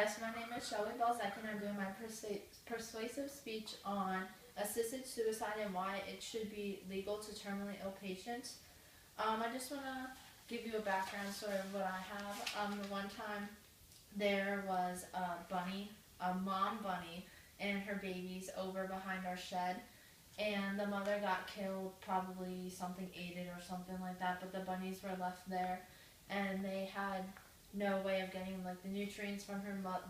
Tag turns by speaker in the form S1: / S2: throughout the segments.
S1: Yes, my name is Shelly Balzac, and I'm doing my persuasive speech on assisted suicide and why it should be legal to terminally ill patients. I just want to give you a background story of what I have. The one time there was a mom bunny, and her babies over behind our shed, and the mother got killed, probably something ate it or something like that, but the bunnies were left there, and they had no way of getting like the nutrients from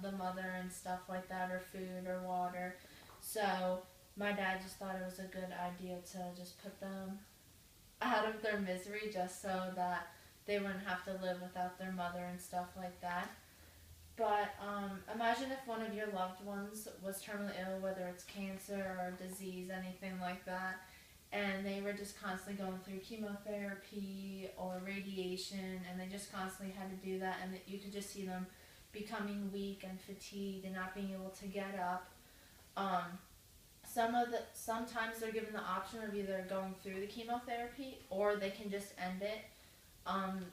S1: the mother and stuff like that, or food or water. So my dad just thought it was a good idea to just put them out of their misery, just so that they wouldn't have to live without their mother and stuff like that. But imagine if one of your loved ones was terminally ill, whether it's cancer or disease, anything like that, and they were just constantly going through chemotherapy or radiation, and they just constantly had to do that, and you could just see them becoming weak and fatigued and not being able to get up. Um, Sometimes they're given the option of either going through the chemotherapy or they can just end it.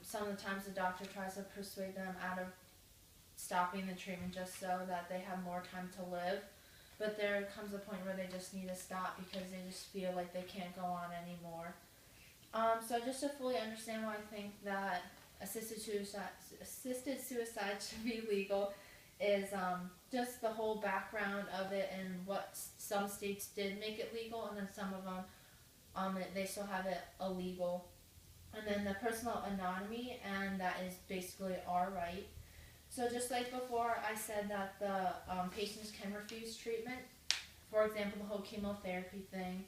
S1: Some of the times the doctor tries to persuade them out of stopping the treatment just so that they have more time to live. But there comes a point where they just need to stop because they just feel like they can't go on anymore. So just to fully understand why I think that assisted suicide should be legal is just the whole background of it, and what some states did make it legal, and then some of them they still have it illegal. And then the personal autonomy, and that is basically our right. So just like before, I said that the patients can refuse treatment. For example, the whole chemotherapy thing.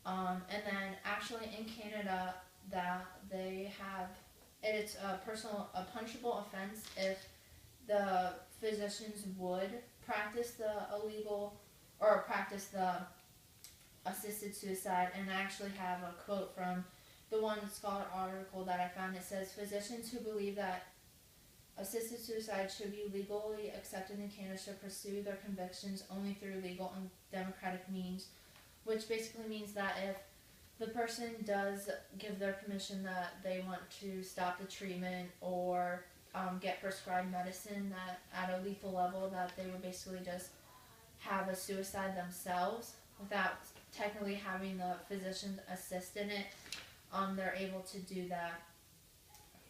S1: And then actually in Canada, that they have, it's a punishable offense if the physicians would practice the illegal or practice the assisted suicide. And I actually have a quote from the one scholar article that I found. It says, physicians who believe that assisted suicide should be legally accepted in Canada should pursue their convictions only through legal and democratic means, which basically means that if the person does give their permission that they want to stop the treatment or get prescribed medicine that at a lethal level, that they would basically just have a suicide themselves without technically having the physician assist in it, they're able to do that.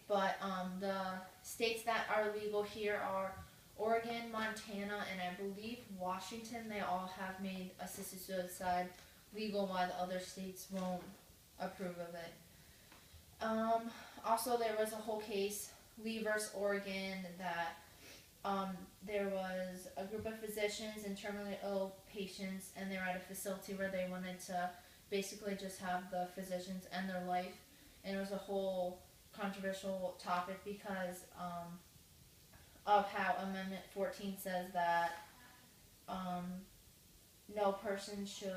S1: But the states that are legal here are Oregon, Montana, and I believe Washington. They all have made assisted suicide legal, while the other states won't approve of it. Also, there was a whole case, Lee versus Oregon, that there was a group of physicians and terminally ill patients, and they were at a facility where they wanted to basically just have the physicians end their life. And it was a whole controversial topic because of how Amendment 14 says that no person should.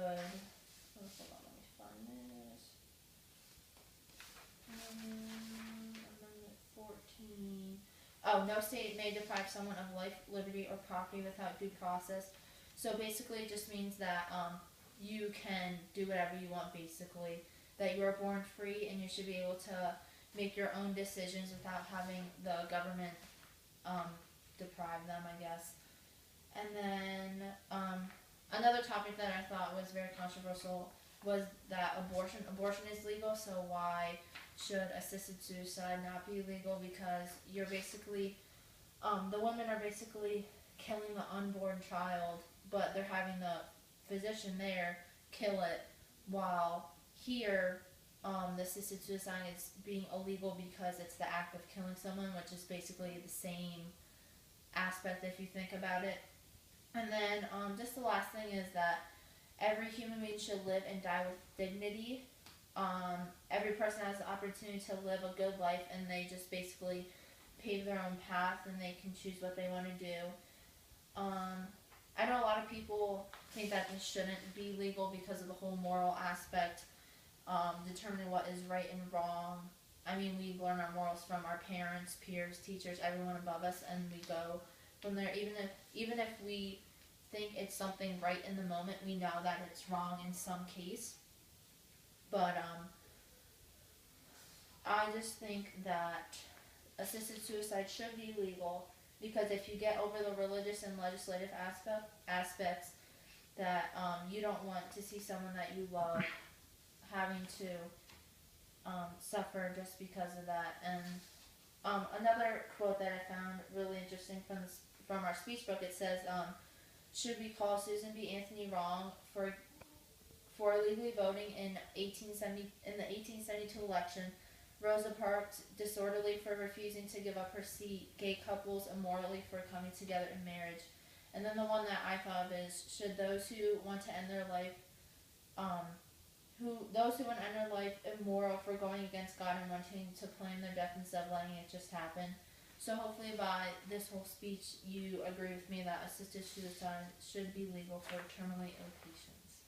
S1: Hold on, let me find this. Amendment 14. Oh, no state may deprive someone of life, liberty, or property without due process. So basically, it just means that you can do whatever you want. Basically, that you are born free and you should be able to make your own decisions without having the government deprive them, I guess. And then another topic that I thought was very controversial was that abortion is legal. So why should assisted suicide not be legal? Because you're basically the women are basically killing the unborn child, but they're having the physician there kill it, while here the assisted suicide is being illegal because it's the act of killing someone, which is basically the same aspect if you think about it. And then just the last thing is that every human being should live and die with dignity. Every person has the opportunity to live a good life, and they just basically pave their own path, and they can choose what they want to do. I know a lot of people think that this shouldn't be legal because of the whole moral aspect, determining what is right and wrong. I mean, we learn our morals from our parents, peers, teachers, everyone above us, and we go from there. Even if we think it's something right in the moment, we know that it's wrong in some case. But I just think that assisted suicide should be legal, because if you get over the religious and legislative aspects, that you don't want to see someone that you love having to suffer just because of that. And another quote that I found really interesting from our speech book, it says, should we call Susan B. Anthony wrong for illegally voting in the 1872 election? Rosa Parks disorderly for refusing to give up her seat. Gay couples immorally for coming together in marriage. And then the one that I thought of is, should those who want to end their life, those who want to end their life immoral for going against God and wanting to plan their death instead of letting it just happen. So hopefully by this whole speech you agree with me that assisted suicide should be legal for terminally ill patients.